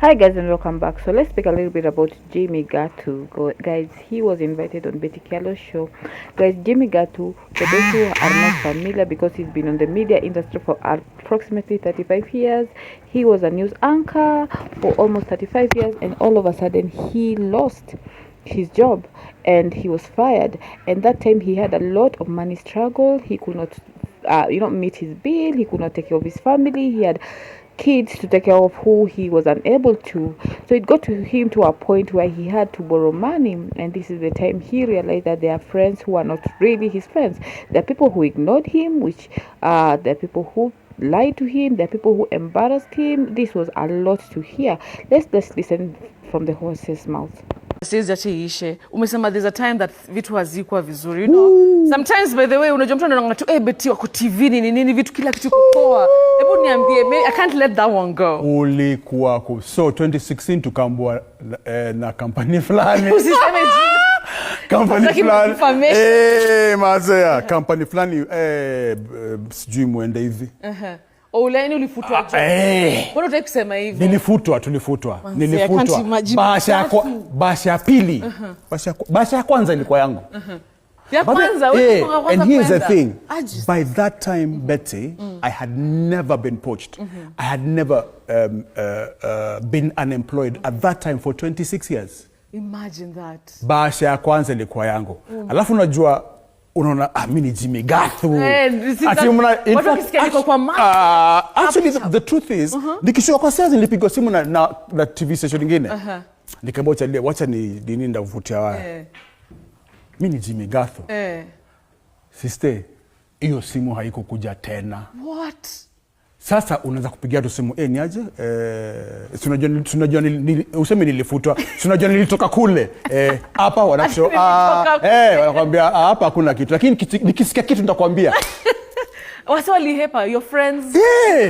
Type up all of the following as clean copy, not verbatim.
Hi guys and welcome back. So let's speak a little bit about Jimmy Gathu. Guys, he was invited on Betty Kello's show. Guys, Jimmy Gathu, for those who are not familiar, because he's been on the media industry for approximately 35 years. He was a news anchor for almost 35 years, and all of a sudden he lost his job and he was fired. And that time he had a lot of money struggle. He could not meet his bill. He could not take care of his family. He had kids to take care of who he was unable to. So it got to him to a point where he had to borrow money, and this is the time he realized that there are friends who are not really his friends. There are people who ignored him, there are people who lied to him, there are people who embarrassed him. This was a lot to hear. Let's just listen from the horse's mouth. Umesema there's a time that vitu hazikuwa vizuri, you know. Sometimes by the way unajua mtu anaona tu Betty wako TV nini vitu kila kitu kupoa. Hebu niambie, I can't let that one go. Ulikuwa so 2016 tukambua na kampani fulani. Usiseme kampani fulani. Mazea kampani fulani sijui muende hivi. Uleni ulifutwa job. Mbona unataka kusema hivi? Tulifutwa. Basha ya pili. Basha ya kwanza ilikuwa yangu. Ya kwanza wewe kwanza. And here's the thing. By that time, Betty, I had never been poached. I had never been unemployed at that time for 26 years. Imagine that. Basha ya kwanza ilikuwa yangu. Alafu unajua unaona mimi ni Jimmy Gathu. Actually the truth is nikishuka kwa sasa nilipigwa simu na TV station nyingine. Nikamwambia wacha ni nini ndavutia waya. Mimi ni Jimmy Gathu. Sister, hiyo simu haiko kuja tena. What? Sasa unaanza kupigia tu simu ni aje? Tunajua useme nilifutwa. Tunajua nilitoka kule. Hapa wanashow wanakuambia hapa hakuna kitu. Lakini nikisikia kitu nitakwambia. What's all hepa your friends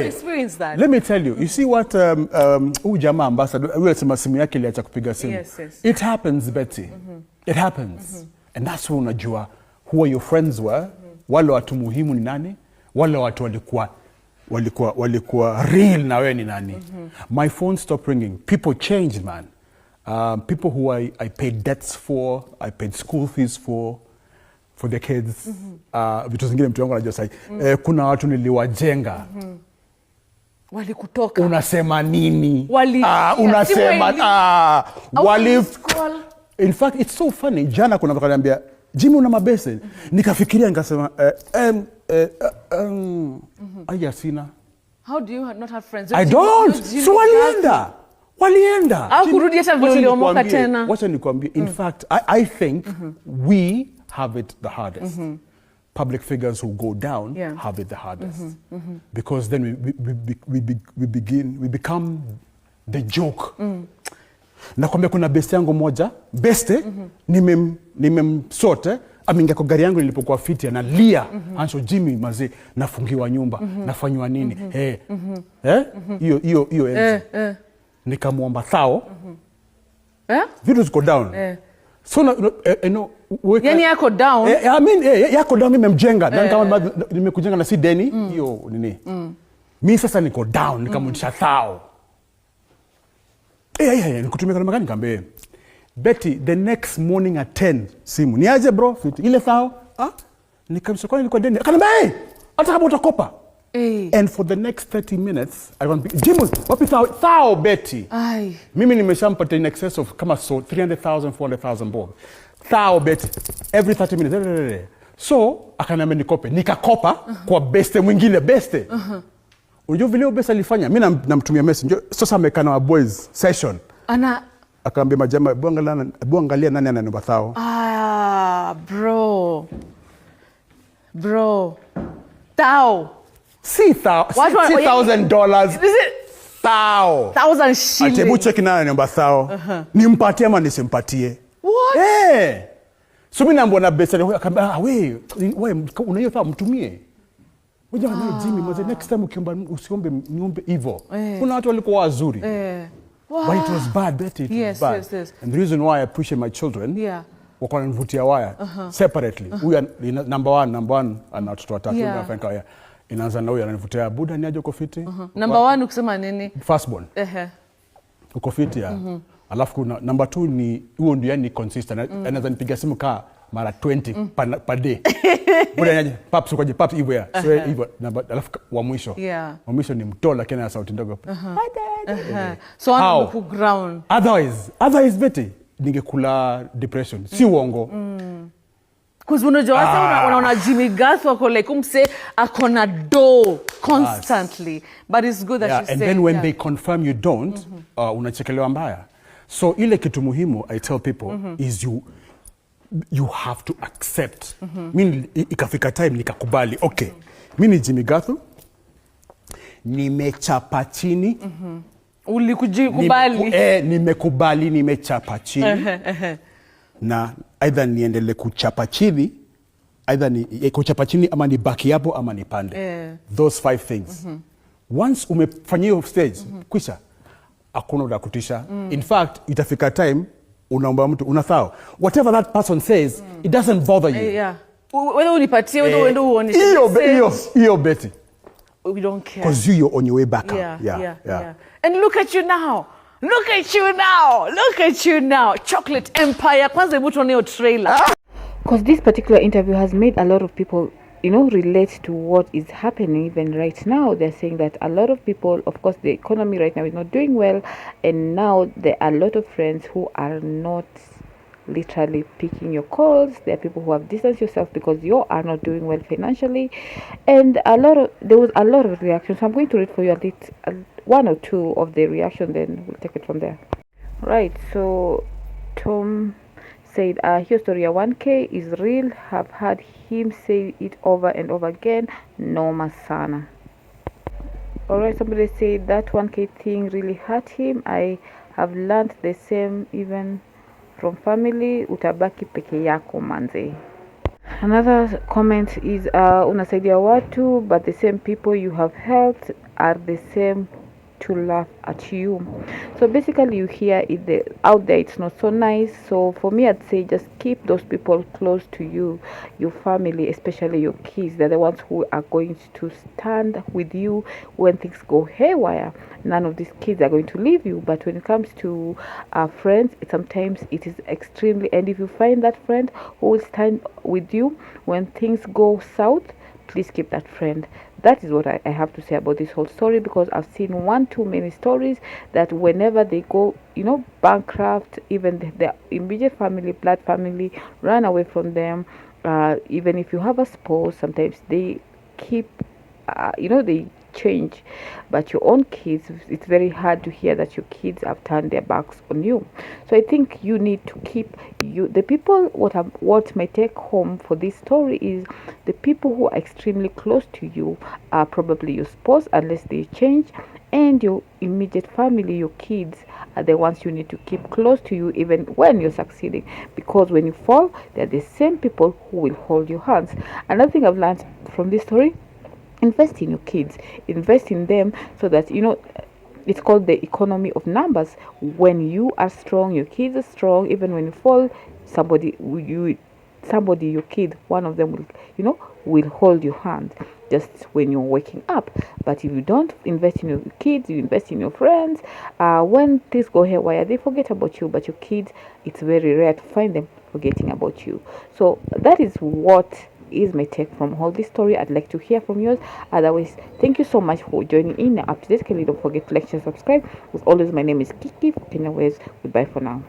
experience that? Let me tell you. You see what jamaa ambassador wewe sema simu yake iliacha kupiga simu. Yes. It happens, Betty. It happens. And that's when unajua who your friends were. Wale watu muhimu ni nani? Wale watu walikuwa real na wewe ni nani. My phone stopped ringing. People changed, man. People who I paid debts for, I paid school fees for the kids. Vitu zingine mtu wangu anajua sasa. Kuna watu niliwajenga. Walikutoka. Unasema nini? Unasema In fact, it's so funny. Jana kuna mtu ananiambia, "Jimmy una mabese?" Nikafikiria nikasema sina. How do you not have friends? I don't. So walienda. Au kurudi hata vile uliomoka tena. Wacha nikwambie. In fact, I think we have it the hardest. Public figures who go down have it the hardest. Because then we become the joke. Nakwambia kuna beste yangu moja, nimemsote, amingia kwa gari yangu nilipokuwa fiti analia. Anso Jimmy mazee nafungiwa nyumba, nafanywa nini? Hiyo enzi. Nikamuomba thao. Vitu ziko down. So yani yako down. Yako down nimemjenga. Na kama nimekujenga na si deni, hiyo nini? Mimi sasa niko down, nikamrudisha thao. Nikutumia kama gani kambe? Betty, the next morning at 10 simu. Niaje bro? Ile thao? Nikamshoka nilikuwa deni. Akaniambia, hata kama utakopa. And for the next 30 minutes, I want Jimmy, wapi thao Betty? Mimi nimeshampata in excess of kama 300,000, 400,000 bob. Thao Betty every 30 minutes. So, akaniambia nikope. Nikakopa kwa beste mwingine beste. Unajua vile besa alifanya, mimi namtumia message. Sasa amekaa na boys session. Akaambia majamaa, angalia nani ananiomba thao. Bro. Thao. Si thao. $6,000. Thao. 1,000 shillings. Atebu check nani ananiomba thao. Nimpatie ama nisimpatie? What? So mimi naambia na besa akaambia, wewe unaiyo thao mtumie. Unajua Jimmy, mwanzo next time ukiomba usiombe niombe hivyo. Kuna watu walikuwa wazuri. But it was bad, Betty. It was bad. Yes. And the reason why I appreciate my children, wako wananivutia waya separately. Huyu number one ana watoto watatu anafanya waya. Inaanza na huyu ananivutia buda ni aje uko fiti. Number 1 ukisema nini? Firstborn. Uko fit ya. Alafu kuna number 2 ni huo ndio yani consistent. Anaweza nipiga simu kaa mara 20 per day. Bora nyaje paps ukoje paps hivyo ya. So hivyo alafu wa mwisho. Wa mwisho ni mtola lakini ana sauti ndogo. So on the ground. Otherwise Betty ningekula depression. Si uongo. Because unajua unaona Jimmy Gathu ako like umse akona do constantly. But it's good that you say. And then when they confirm you don't, unachekelewa mbaya. So ile kitu muhimu I tell people is you have to accept. Mimi ikafika time nikakubali. Okay. Mimi ni Jimmy Gathu. Nimechapa chini. Ulikubali. Nimekubali nimechapa chini. Na either niendelee kuchapa chini, either ni kuchapa chini ama ni baki hapo ama ni pande. Those 5 things. Once umefanya hiyo stage, kisha hakuna udakutisha. In fact, itafika time unaomba mtu unathao. Whatever that person says, it doesn't bother you. Whether unipatie, whether uende uone. Hiyo Betty. We don't care. Because you're on your way back up. Yeah. And look at you now. Look at you now. Chocolate Empire. Kwanza hebu tuone hiyo trailer. Because this particular interview has made a lot of people, relate to what is happening even right now. They're saying that a lot of people, of course, the economy right now is not doing well. And now there are a lot of friends who are not literally picking your calls. There are people who have distanced yourself because you are not doing well financially. And there was a lot of reactions. So I'm going to read for you at least 1 or 2 of the reaction, then we'll take it from there. Right, so Tom said, here story 1K is real. Have had him say it over and over again. Noma sana. Alright, somebody said that 1K thing really hurt him. I have learned the same even from family. Utabaki peke yako manze. Another comment is unasaidia watu, but the same people you have helped are the same to laugh at you. So basically you hear it out there, it's not so nice. So for me, I'd say just keep those people close to you, your family, especially your kids. They're the ones who are going to stand with you when things go haywire. None of these kids are going to leave you. But when it comes to friends, sometimes it is extremely, and if you find that friend who will stand with you when things go south, please keep that friend. That is what I have to say about this whole story, because I've seen one too many stories that whenever they go, bankrupt, even their immediate family, blood family, run away from them. Even if you have a spouse, sometimes they keep, they change. But your own kids, it's very hard to hear that your kids have turned their backs on you. So I think you need to keep the people. What my take home for this story is the people who are extremely close to you are probably your spouse, unless they change, and your immediate family, your kids, are the ones you need to keep close to you even when you're succeeding, because when you fall, they're the same people who will hold your hands. Another thing I've learned from this story: invest in your kids, invest in them, so that it's called the economy of numbers. When you are strong, your kids are strong. Even when you fall, your kid, one of them will hold your hand just when you're waking up. But if you don't invest in your kids, you invest in your friends, when things go haywire, they forget about you. But your kids, it's very rare to find them forgetting about you. So that is what is my take from all this story. I'd like to hear from yours. Otherwise, thank you so much for joining in. Up to this, don't forget to like, share, subscribe. As always, my name is Kiki for Kenya Ways. Goodbye for now.